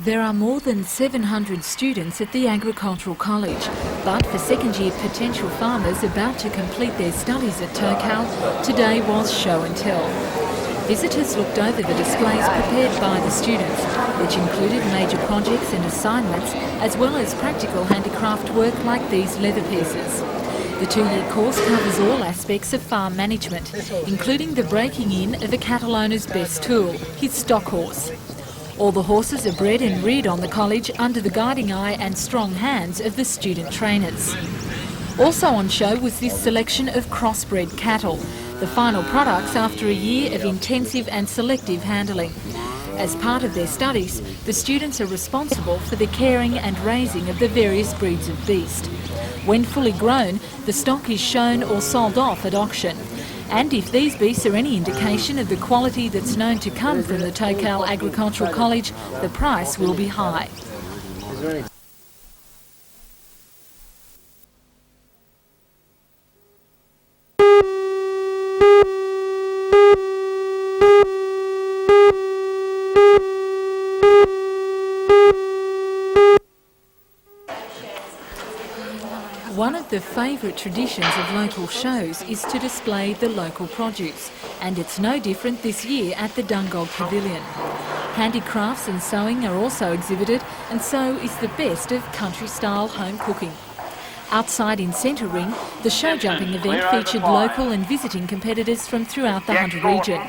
There are more than 700 students at the Agricultural College, but for second-year potential farmers about to complete their studies at Tocal, today was show and tell. Visitors looked over the displays prepared by the students, which included major projects and assignments, as well as practical handicraft work like these leather pieces. The two-year course covers all aspects of farm management, including the breaking in of a cattle owner's best tool, his stock horse. All the horses are bred and reared on the college under the guiding eye and strong hands of the student trainers. Also on show was this selection of crossbred cattle, the final products after a year of intensive and selective handling. As part of their studies, the students are responsible for the caring and raising of the various breeds of beast. When fully grown, the stock is shown or sold off at auction. And if these beasts are any indication of the quality that's known to come from the Tocal Agricultural College, the price will be high. One of the favourite traditions of local shows is to display the local produce, and it's no different this year at the Dungog Pavilion. Handicrafts and sewing are also exhibited, and so is the best of country-style home cooking. Outside in Centre Ring, the show jumping event featured local and visiting competitors from throughout the Hunter region,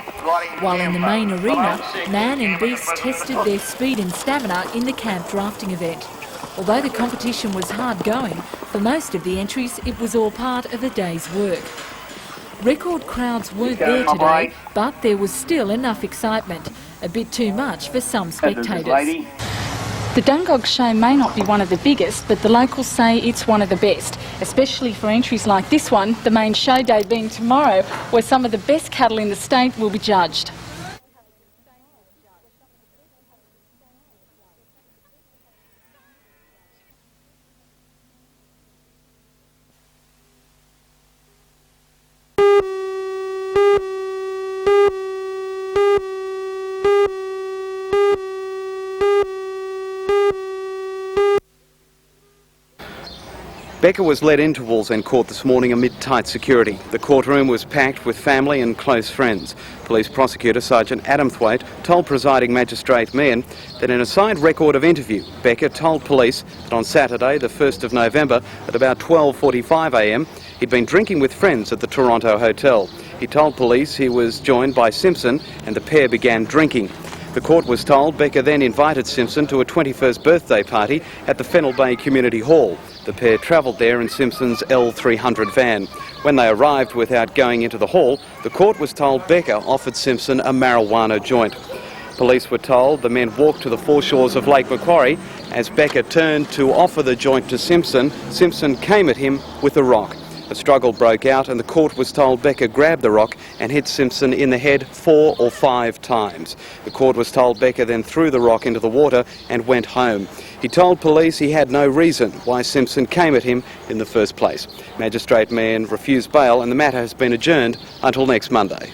while in the main arena, man and beast tested their speed and stamina in the camp drafting event. Although the competition was hard going, for most of the entries it was all part of a day's work. Record crowds weren't there today, but there was still enough excitement, a bit too much for some spectators. The Dungog show may not be one of the biggest, but the locals say it's one of the best, especially for entries like this one, the main show day being tomorrow, where some of the best cattle in the state will be judged. Becca was led into Wallsend Court this morning amid tight security. The courtroom was packed with family and close friends. Police prosecutor Sergeant Adamthwaite told presiding magistrate Meehan that in a signed record of interview, Becca told police that on Saturday, the 1st of November, at about 12:45 a.m, he'd been drinking with friends at the Toronto hotel. He told police he was joined by Simpson and the pair began drinking. The court was told Becca then invited Simpson to a 21st birthday party at the Fennell Bay Community Hall. The pair travelled there in Simpson's L300 van. When they arrived without going into the hall, the court was told Becca offered Simpson a marijuana joint. Police were told the men walked to the foreshores of Lake Macquarie. As Becca turned to offer the joint to Simpson, Simpson came at him with a rock. A struggle broke out and the court was told Becca grabbed the rock and hit Simpson in the head 4 or 5 times. The court was told Becca then threw the rock into the water and went home. He told police he had no reason why Simpson came at him in the first place. Magistrate Meehan refused bail and the matter has been adjourned until next Monday.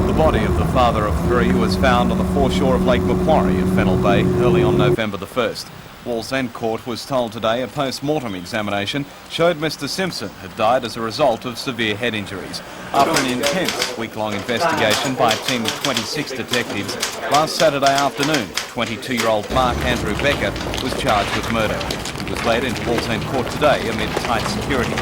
The body of the father of 3 was found on the foreshore of Lake Macquarie at Fennell Bay early on November the 1st. Wallsend Court was told today a post-mortem examination showed Mr Simpson had died as a result of severe head injuries. After an intense week-long investigation by a team of 26 detectives, last Saturday afternoon, 22-year-old Mark Andrew Becca was charged with murder. He was led into Wallsend Court today amid tight security.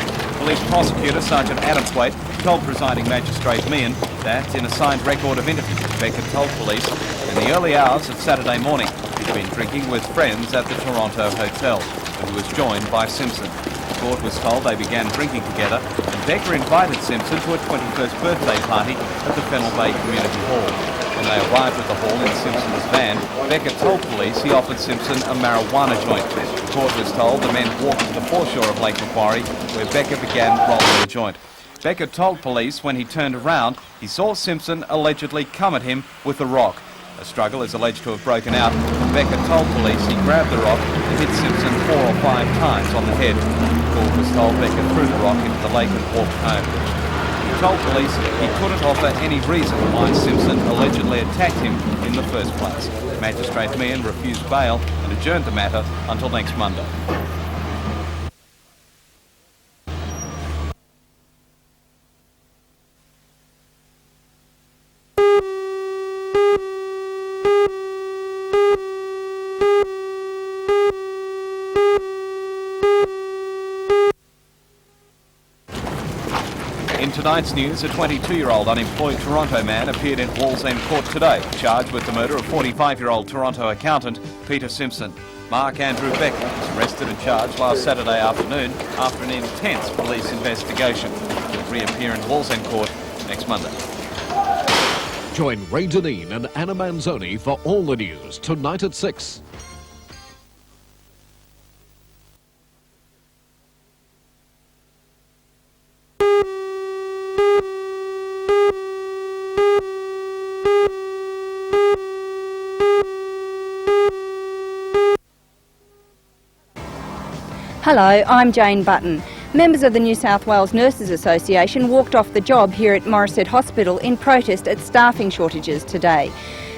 Police prosecutor Sergeant Adamthwaite told presiding magistrate Meehan that in a signed record of interview, Becca told police in the early hours of Saturday morning he'd been drinking with friends at the Toronto hotel and he was joined by Simpson. The court was told they began drinking together and Becca invited Simpson to a 21st birthday party at the Fennell Bay Community Hall. When they arrived at the hall in Simpson's van, Becca told police he offered Simpson a marijuana joint. The court was told the men walked to the foreshore of Lake Macquarie where Becca began rolling the joint. Becca told police when he turned around, he saw Simpson allegedly come at him with a rock. A struggle is alleged to have broken out, and Becker told police he grabbed the rock and hit Simpson 4 or 5 times on the head. Court was told Becker threw the rock into the lake and walked home. He told police he couldn't offer any reason why Simpson allegedly attacked him in the first place. Magistrate Meehan refused bail and adjourned the matter until next Monday. In tonight's news, a 22-year-old unemployed Toronto man appeared in Wallsend Court today, charged with the murder of 45-year-old Toronto accountant Peter Simpson. Mark Andrew Becker was arrested and charged last Saturday afternoon after an intense police investigation. He'll reappear in Wallsend Court next Monday. Join Ray Deneen and Anna Manzoni for all the news tonight at 6. Hello, I'm Jane Button. Members of the New South Wales Nurses Association walked off the job here at Morisset Hospital in protest at staffing shortages today.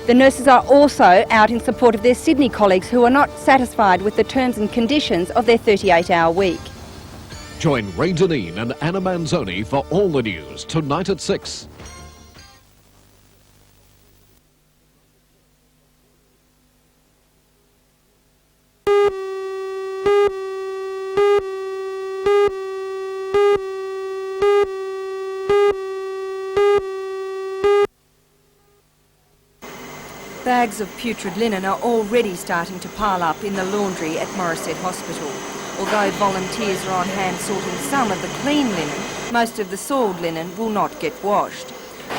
The nurses are also out in support of their Sydney colleagues who are not satisfied with the terms and conditions of their 38-hour week. Join Ray Deneen and Anna Manzoni for all the news tonight at 6. Bags of putrid linen are already starting to pile up in the laundry at Morisset Hospital. Although volunteers are on hand sorting some of the clean linen, most of the soiled linen will not get washed.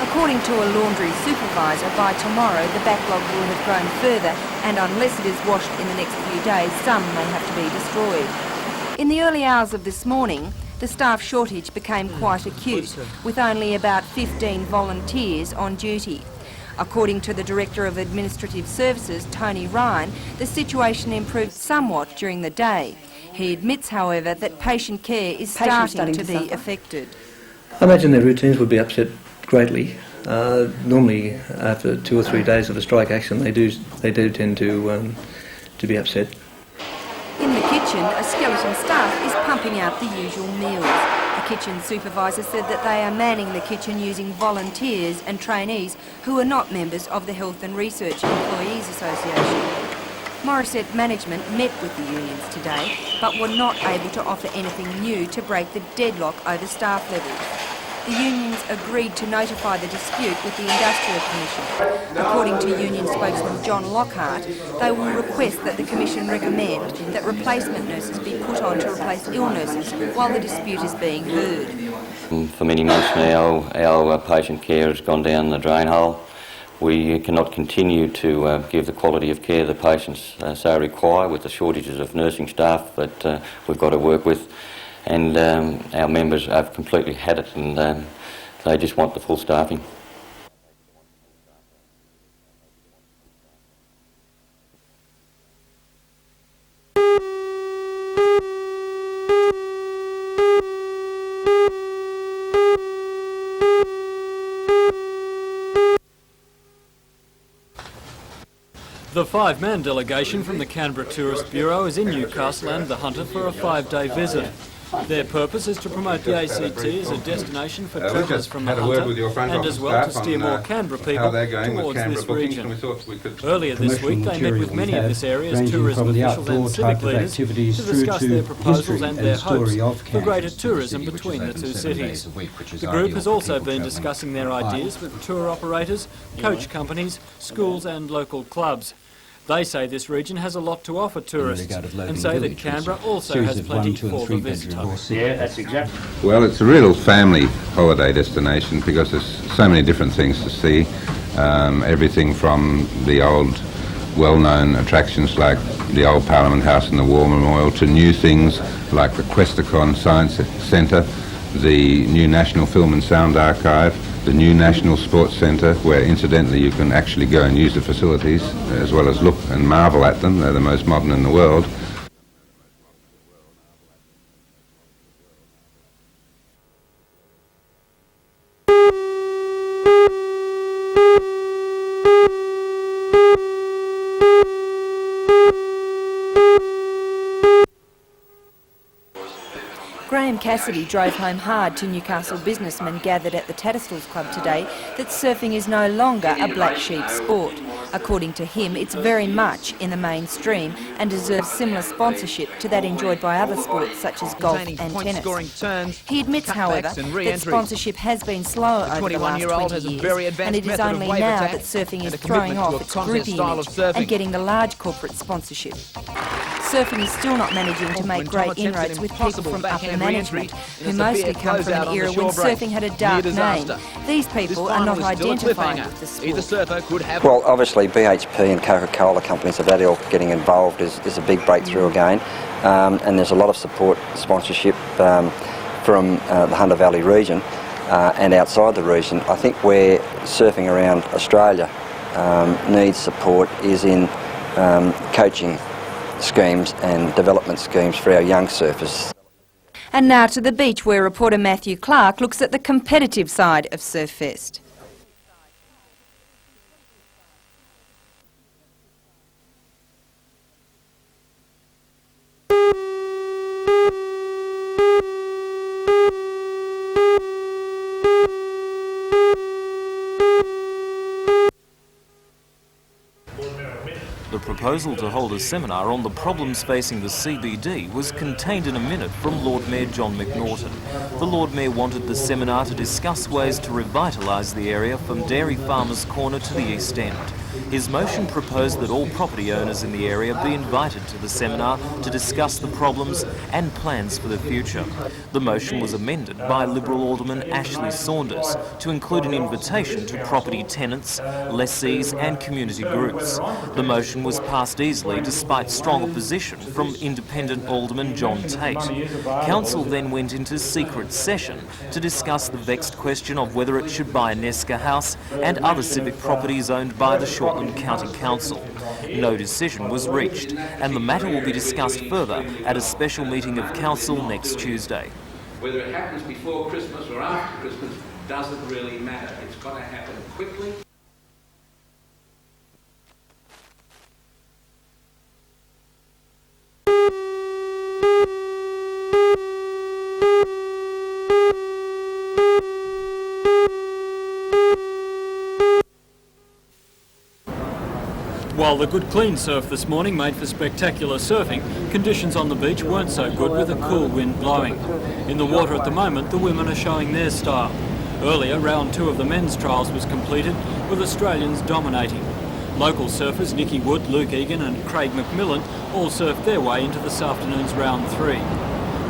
According to a laundry supervisor, by tomorrow the backlog will have grown further, and unless it is washed in the next few days, some may have to be destroyed. In the early hours of this morning, the staff shortage became quite acute, with only about 15 volunteers on duty. According to the Director of Administrative Services, Tony Ryan, the situation improved somewhat during the day. He admits, however, that patient care is starting to be affected. I imagine their routines would be upset greatly. Normally, after 2 or 3 days of a strike action, they do tend to be upset. In the kitchen, a skeleton staff is pumping out the usual meals. The kitchen supervisor said that they are manning the kitchen using volunteers and trainees who are not members of the Health and Research Employees Association. Morisset management met with the unions today, but were not able to offer anything new to break the deadlock over staff levels. The unions agreed to notify the dispute with the Industrial Commission. According to union spokesman John Lockhart, they will request that the Commission recommend that replacement nurses be put on to replace ill nurses while the dispute is being heard. For many months now, our patient care has gone down the drain hole. We cannot continue to give the quality of care the patients so require with the shortages of nursing staff that we've got to work with. And our members have completely had it, and they just want the full staffing. The 5-man delegation from the Canberra Tourist Bureau is in Newcastle and the Hunter for a 5-day visit. Their purpose is to promote the ACT as a destination for travellers from the Hunter and as well to steer more Canberra people towards this region. Earlier this week they met with many of this area's tourism officials and civic leaders to discuss their proposals and their hopes for greater tourism between the two cities. The group has also been discussing their ideas with tour operators, coach companies, schools and local clubs. They say this region has a lot to offer tourists and say that Canberra also has plenty for the visitor. Yeah, that's exactly. Well, it's a real family holiday destination because there's so many different things to see. Everything from the old well-known attractions like the old Parliament House and the War Memorial to new things like the Questacon Science Centre, the new National Film and Sound Archive, the new National Sports Centre, where incidentally you can actually go and use the facilities as well as look and marvel at them. They're the most modern in the world. Graham Cassidy drove home hard to Newcastle businessmen gathered at the Tattersalls Club today that surfing is no longer a black sheep sport. According to him, it's very much in the mainstream and deserves similar sponsorship to that enjoyed by other sports such as golf and tennis. He admits, however, that sponsorship has been slower over the last 20 years, and it is only now that surfing is throwing off its groupie image and getting the large corporate sponsorship. Surfing is still not managing to make great inroads with people from upper management, who mostly come from an era when surfing had a dark name. These people are not identified with the sport. Well, obviously BHP and Coca-Cola companies of that ilk getting involved is a big breakthrough again, and there's a lot of support, sponsorship from the Hunter Valley region and outside the region. I think where surfing around Australia needs support is in coaching schemes and development schemes for our young surfers. And now to the beach, where reporter Matthew Clark looks at the competitive side of Surffest. The proposal to hold a seminar on the problems facing the CBD was contained in a minute from Lord Mayor John McNaughton. The Lord Mayor wanted the seminar to discuss ways to revitalise the area from Dairy Farmers Corner to the East End. His motion proposed that all property owners in the area be invited to the seminar to discuss the problems and plans for the future. The motion was amended by Liberal Alderman Ashley Saunders to include an invitation to property tenants, lessees and community groups. The motion was passed easily despite strong opposition from Independent Alderman John Tate. Council then went into secret session to discuss the vexed question of whether it should buy a Nesca house and other civic properties owned by the Shortland County Council. No decision was reached, and the matter will be discussed further at a special meeting of Council next Tuesday. Whether it happens before Christmas or after Christmas doesn't really matter. It's got to happen quickly. While the good clean surf this morning made for spectacular surfing, conditions on the beach weren't so good with a cool wind blowing. In the water at the moment, the women are showing their style. Earlier, round 2 of the men's trials was completed, with Australians dominating. Local surfers Nicky Wood, Luke Egan and Craig McMillan all surfed their way into this afternoon's round 3.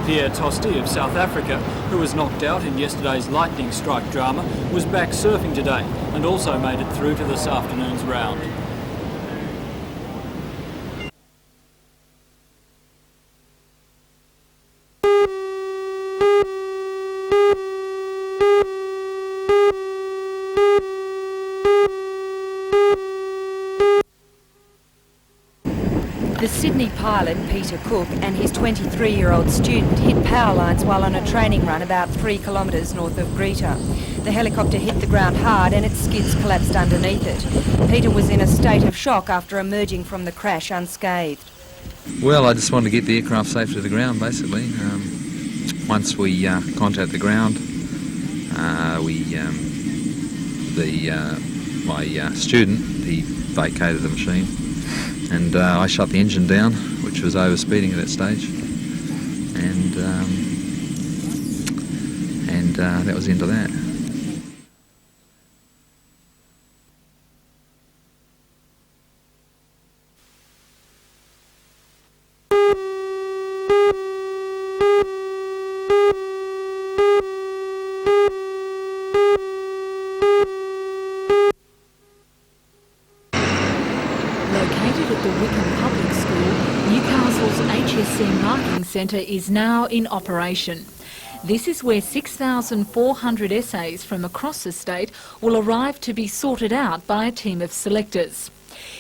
Pierre Tosti of South Africa, who was knocked out in yesterday's lightning strike drama, was back surfing today and also made it through to this afternoon's round. The Sydney pilot, Peter Cook, and his 23-year-old student hit power lines while on a training run about 3 kilometres north of Greta. The helicopter hit the ground hard and its skids collapsed underneath it. Peter was in a state of shock after emerging from the crash unscathed. Well, I just wanted to get the aircraft safe to the ground, basically. Once we contact the ground, my student, he vacated the machine. And I shut the engine down, which was overspeeding at that stage, and that was the end of that. Centre is now in operation. This is where 6,400 essays from across the state will arrive to be sorted out by a team of selectors.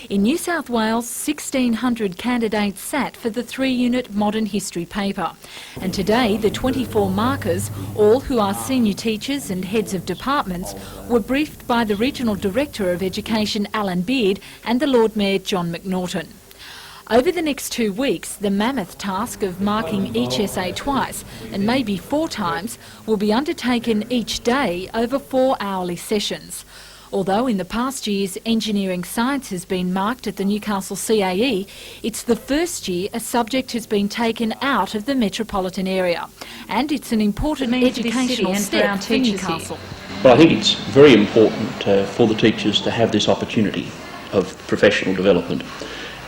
In New South Wales, 1,600 candidates sat for the 3-unit modern history paper. And today, the 24 markers, all who are senior teachers and heads of departments, were briefed by the Regional Director of Education, Alan Beard, and the Lord Mayor, John McNaughton. Over the next 2 weeks, the mammoth task of marking each essay twice, and maybe 4 times, will be undertaken each day over 4 hourly sessions. Although in the past years engineering science has been marked at the Newcastle CAE, it's the first year a subject has been taken out of the metropolitan area. And it's an important educational step for Newcastle. Well, I think it's very important for the teachers to have this opportunity of professional development.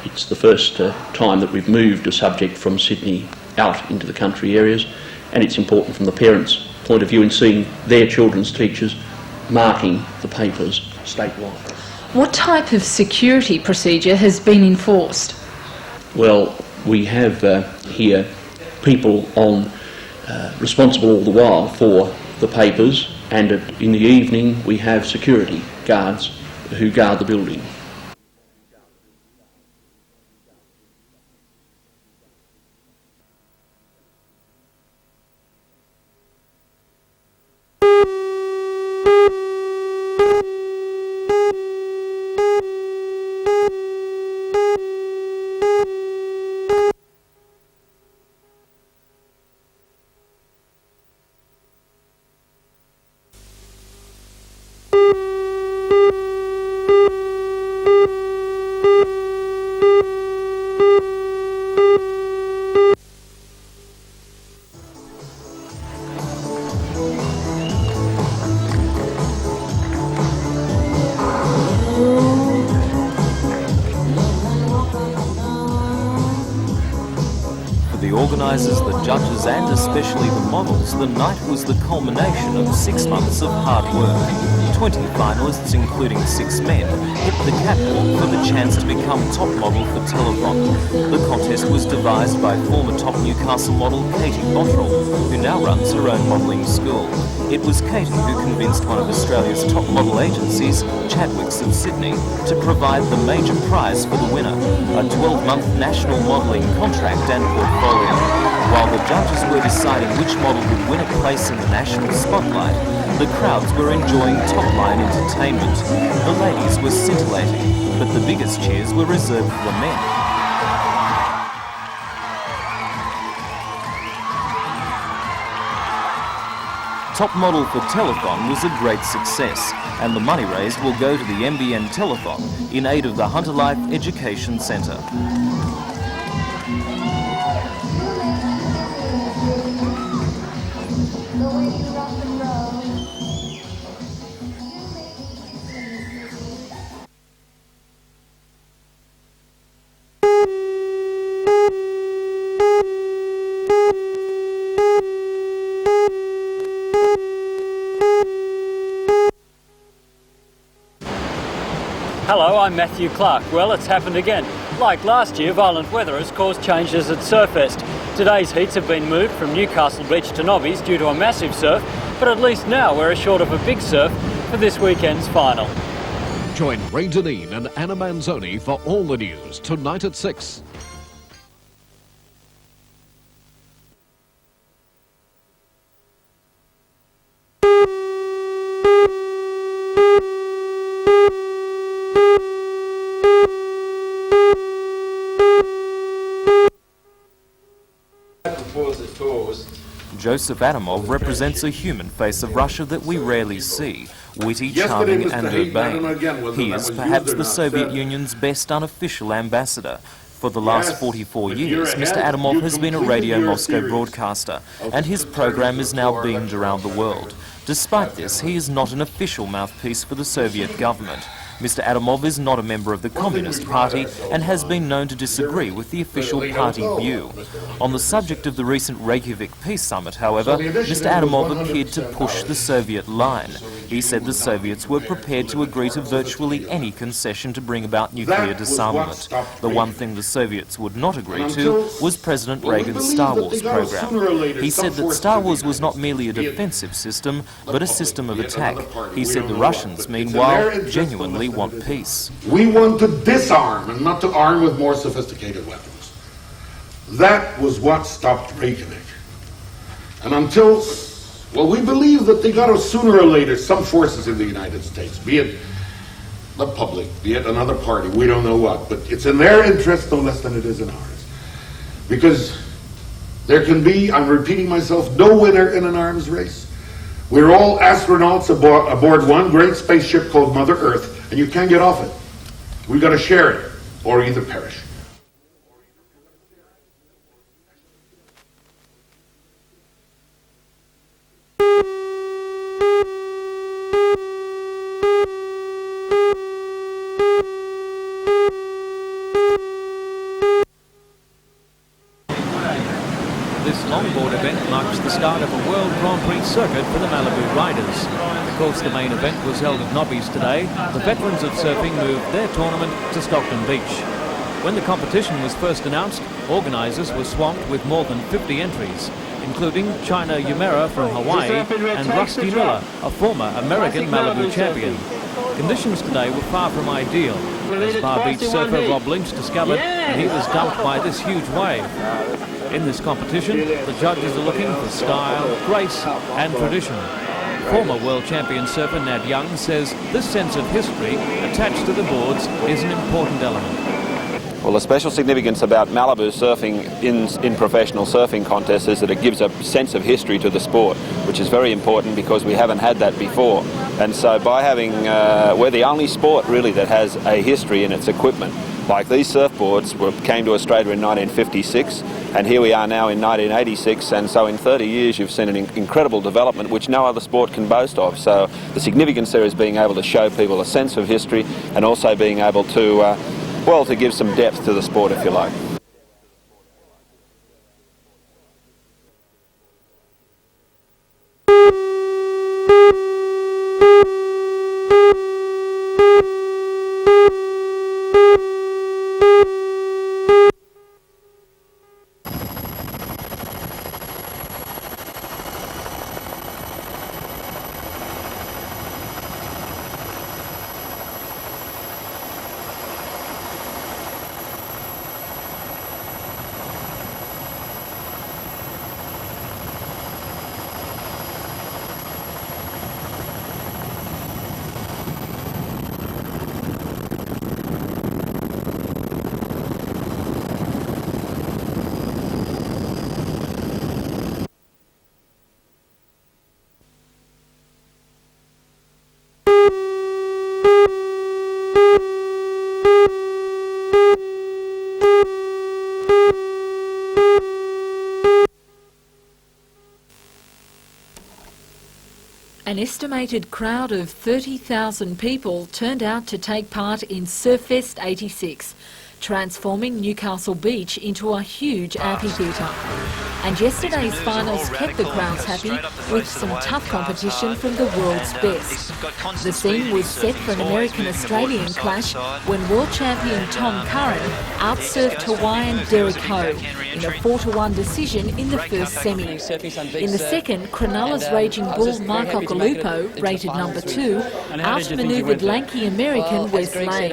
It's the first time that we've moved a subject from Sydney out into the country areas, and it's important from the parents' point of view in seeing their children's teachers marking the papers statewide. What type of security procedure has been enforced? Well, we have here people on responsible all the while for the papers, and in the evening we have security guards who guard the building. The organisers, the judges and especially the models, the night was the culmination of 6 months of hard work. 20 finalists, including 6 men, hit the catwalk for the chance to become top model for Telethon. The contest was devised by former top Newcastle model Katie Bottrell, who now runs her own modelling school. It was Katie who convinced one of Australia's top model agencies, Chadwick's of Sydney, to provide the major prize for the winner, a 12-month national modelling contract and portfolio. While the judges were deciding which model would win a place in the national spotlight, the crowds were enjoying top-line entertainment. The ladies were scintillating, but the biggest cheers were reserved for the men. Top Model for Telethon was a great success, and the money raised will go to the NBN Telethon in aid of the Hunter Life Education Centre. Hello, I'm Matthew Clark. Well, it's happened again. Like last year, violent weather has caused changes at Surfest. Today's heats have been moved from Newcastle Beach to Nobbies due to a massive surf, but at least now we're short of a big surf for this weekend's final. Join Ray Deneen and Anna Manzoni for all the news tonight at 6. Joseph Adamov represents a human face of Russia that we rarely see, witty, charming and urbane. He is perhaps the Soviet Union's best unofficial ambassador. For the last 44 years, Mr. Adamov has been a Radio Moscow broadcaster, and his program is now beamed around the world. Despite this, he is not an official mouthpiece for the Soviet government. Mr Adamov is not a member of the Communist Party and has been known to disagree with the official party view. On the subject of the recent Reykjavik Peace Summit, however, Mr Adamov appeared to push the Soviet line. He said the Soviets were prepared to agree to virtually any concession to bring about nuclear disarmament. The one thing the Soviets would not agree to was President Reagan's Star Wars program. He said that Star Wars was not merely a defensive system, but a system of attack. He said the Russians, meanwhile, genuinely want peace. We want to disarm and not to arm with more sophisticated weapons. That was what stopped Reykjavik. And until, well, we believe that they got to sooner or later, some forces in the United States, be it the public, be it another party, we don't know what, but it's in their interest no less than it is in ours. Because there can be, I'm repeating myself, no winner in an arms race. We're all astronauts aboard one great spaceship called Mother Earth, and you can't get off it. We've got to share it, or either perish. This longboard event marks the start of a World Grand Prix circuit for the Malibu riders. Because the main event was held at Nobby's today, the veterans of surfing moved their tournament to Stockton Beach. When the competition was first announced, organisers were swamped with more than 50 entries, including China Yumera from Hawaii and Rusty Miller, a former American Malibu champion. Conditions today were far from ideal, as Bar Beach surfer Rob Lynch discovered that he was dumped by this huge wave. In this competition, the judges are looking for style, grace and tradition. Former world champion surfer Nad Young says this sense of history attached to the boards is an important element. Well, the special significance about Malibu surfing in professional surfing contests is that it gives a sense of history to the sport, which is very important because we haven't had that before. And so by having, we're the only sport really that has a history in its equipment. Like these surfboards came to Australia in 1956, and here we are now in 1986, and so in 30 years you've seen an incredible development which no other sport can boast of. So the significance there is being able to show people a sense of history and also being able to, well, to give some depth to the sport, if you like. An estimated crowd of 30,000 people turned out to take part in Surffest 86, transforming Newcastle Beach into a huge amphitheatre. And yesterday's finals kept the crowds happy with some tough competition from the world's best. The scene was set for an American-Australian clash when world champion Tom Curran outsurfed Hawaiian Derek Ho in a 4-1 decision in the first semi. In the second, Cronulla's raging bull Mark Okulupo, rated number 2, outmanoeuvred lanky American Wes Lane.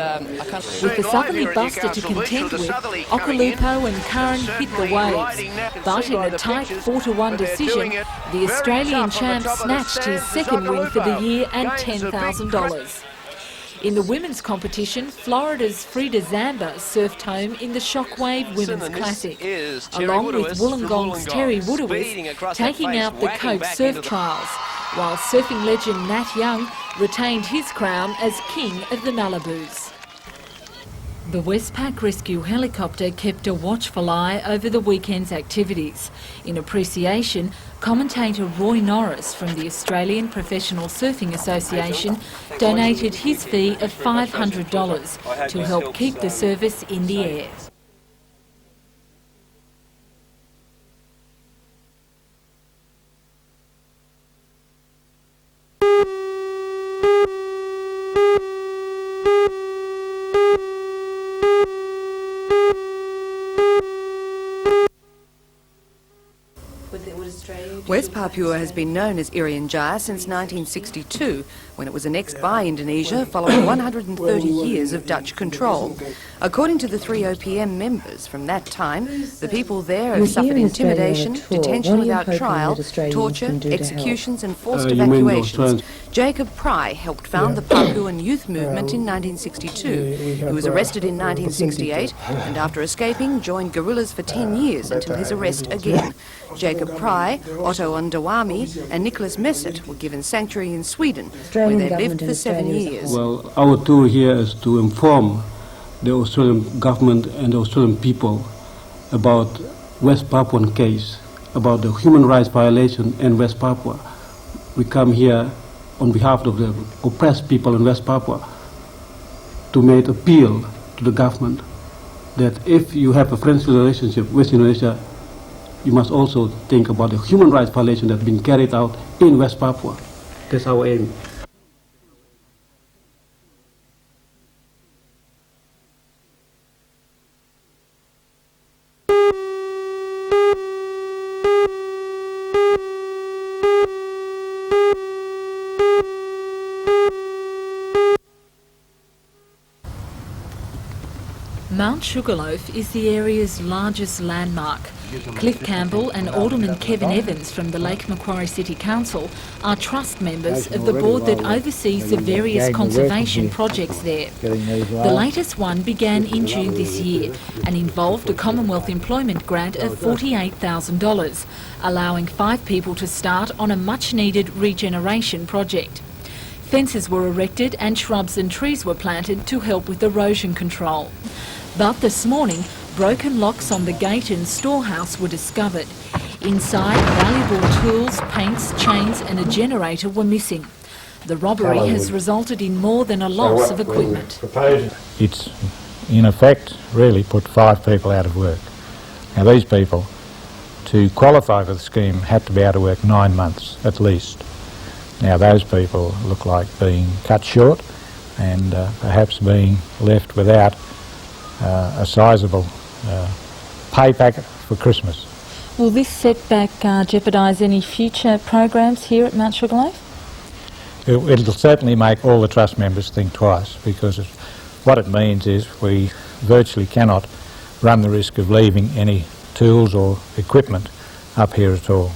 With the southerly buster to contend with, Okulupo and Curran hit the waves. But in a tight 4-1 decision, the Australian champ snatched his second win for the year and $10,000. In the women's competition, Florida's Frida Zamba surfed home in the Shockwave Women's Classic, along with Wollongong's Terry Woodowith taking out the Coke Surf Trials, while surfing legend Nat Young retained his crown as King of the Malibus. The Westpac rescue helicopter kept a watchful eye over the weekend's activities. In appreciation, commentator Roy Norris from the Australian Professional Surfing Association donated his fee of $500 to help keep the service in the air. West Papua has been known as Irian Jaya since 1962, when it was annexed by Indonesia following 130 years of Dutch control. According to the 3OPM members, from that time, the people there have suffered intimidation, detention without trial, torture, executions and forced evacuations. Jacob Pry helped found the Papuan youth movement in 1962. He was arrested in 1968 and after escaping joined guerrillas for 10 years until his arrest again. Jacob Pry, Otto Ondawami and Nicholas Messert were given sanctuary in Sweden, where they lived for 7 years. Well, our tour here is to inform the Australian government and the Australian people about West Papuan case, about the human rights violation in West Papua. We come here on behalf of the oppressed people in West Papua to make appeal to the government that if you have a friendly relationship with Indonesia, you must also think about the human rights violation that has been carried out in West Papua. That's our aim. Mount Sugarloaf is the area's largest landmark. Cliff Campbell and Alderman Kevin Evans from the Lake Macquarie City Council are trust members of the board that oversees the various conservation projects there. The latest one began in June this year and involved a Commonwealth Employment Grant of $48,000, allowing 5 people to start on a much-needed regeneration project. Fences were erected and shrubs and trees were planted to help with erosion control. But this morning, broken locks on the gate and storehouse were discovered. Inside, valuable tools, paints, chains and a generator were missing. The robbery has resulted in more than a loss of equipment. It's, in effect, really put 5 people out of work. Now these people, to qualify for the scheme, had to be out of work 9 months at least. Now those people look like being cut short and perhaps being left without a sizeable pay packet for Christmas. Will this setback jeopardise any future programs here at Mount Sugarloaf? It'll certainly make all the trust members think twice, because what it means is we virtually cannot run the risk of leaving any tools or equipment up here at all.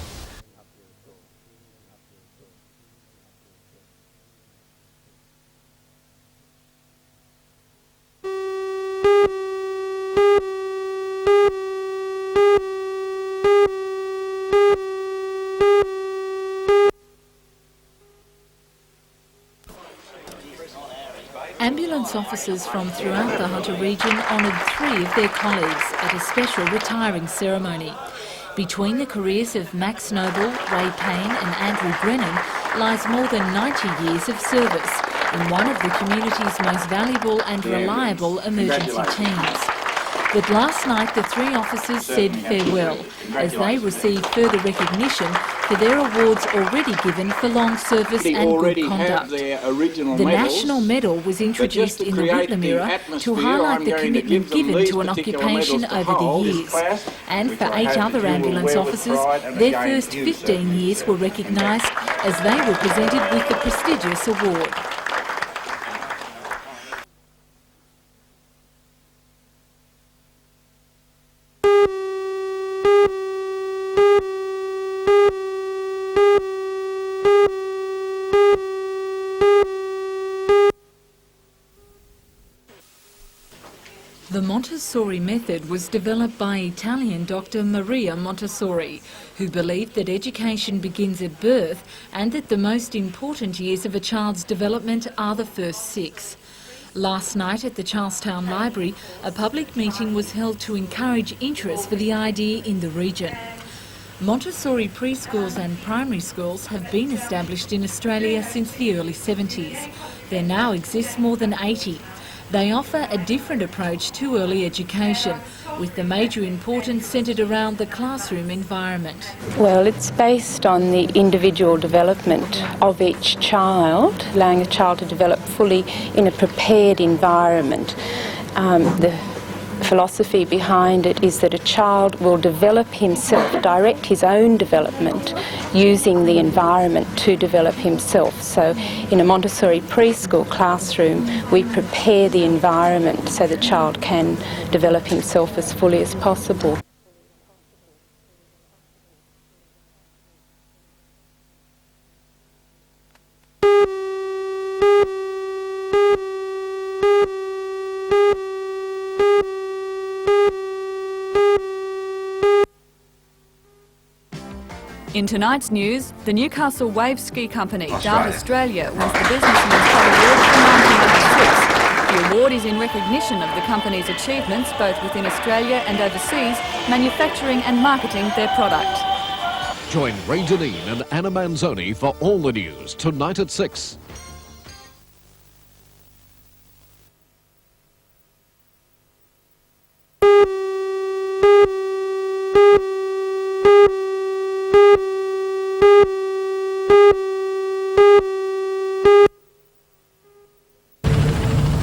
Ambulance officers from throughout the Hunter region honoured 3 of their colleagues at a special retiring ceremony. Between the careers of Max Noble, Ray Payne and Andrew Brennan lies more than 90 years of service in one of the community's most valuable and reliable emergency teams. But last night the 3 officers said farewell as they received further recognition for their awards already given for long service and good conduct. The National Medal was introduced in the Whitlam era to highlight the commitment given to an occupation over the years. And for 8 other ambulance officers, their first 15 years were recognised as they were presented with the prestigious award. The Montessori method was developed by Italian Dr. Maria Montessori, who believed that education begins at birth and that the most important years of a child's development are the first 6. Last night at the Charlestown Library, a public meeting was held to encourage interest for the idea in the region. Montessori preschools and primary schools have been established in Australia since the early 70s. There now exists more than 80. They offer a different approach to early education, with the major importance centred around the classroom environment. Well, it's based on the individual development of each child, allowing a child to develop fully in a prepared environment. The philosophy behind it is that a child will develop himself, direct his own development, using the environment to develop himself. So in a Montessori preschool classroom, we prepare the environment so the child can develop himself as fully as possible. In tonight's news, the Newcastle Wave Ski Company, Dart Australia, wins the Businessman's Club Award for 1986. The award is in recognition of the company's achievements both within Australia and overseas, manufacturing and marketing their product. Join Ray Deneen and Anna Manzoni for all the news tonight at 6.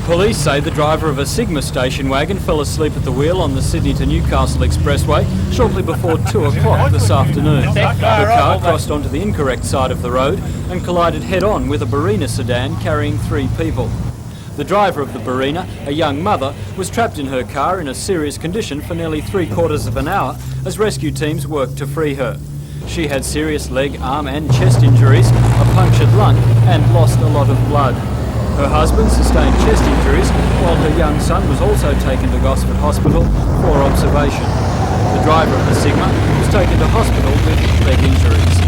Police say the driver of a Sigma station wagon fell asleep at the wheel on the Sydney to Newcastle Expressway shortly before 2 o'clock this afternoon. The car crossed onto the incorrect side of the road and collided head-on with a Barina sedan carrying 3 people. The driver of the Barina, a young mother, was trapped in her car in a serious condition for nearly 3/4 of an hour as rescue teams worked to free her. She had serious leg, arm and chest injuries, a punctured lung and lost a lot of blood. Her husband sustained chest injuries, while her young son was also taken to Gosford Hospital for observation. The driver of the Sigma was taken to hospital with leg injuries.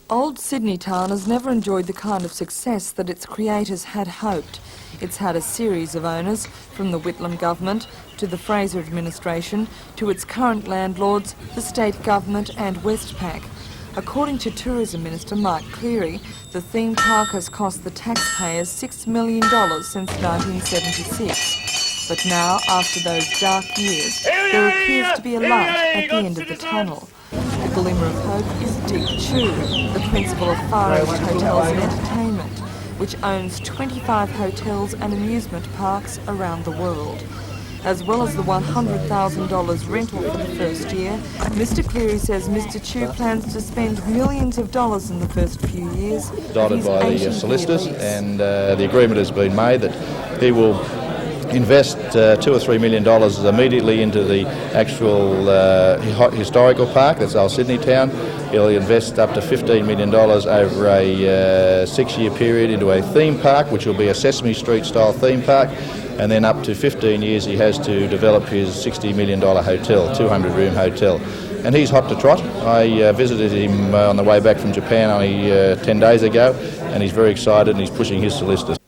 Old Sydney Town has never enjoyed the kind of success that its creators had hoped. It's had a series of owners, from the Whitlam government to the Fraser administration to its current landlords, the state government and Westpac. According to Tourism Minister Mike Cleary, the theme park has cost the taxpayers $6 million since 1976. But now, after those dark years, there appears to be a light at the end of the tunnel. The glimmer of hope is Dick Chu, the principal of Far East Hotels and Entertainment, which owns 25 hotels and amusement parks around the world. As well as the $100,000 rental for the first year, Mr Cleary says Mr Chu plans to spend millions of dollars in the first few years. Guided by the solicitors, and the agreement has been made that he will invest $2 or $3 million immediately into the actual historical park, that's Old Sydney Town. He'll invest up to $15 million over a 6-year period into a theme park, which will be a Sesame Street style theme park, and then up to 15 years he has to develop his $60 million hotel, 200-room hotel. And he's hot to trot. I visited him on the way back from Japan only 10 days ago, and he's very excited and he's pushing his solicitors.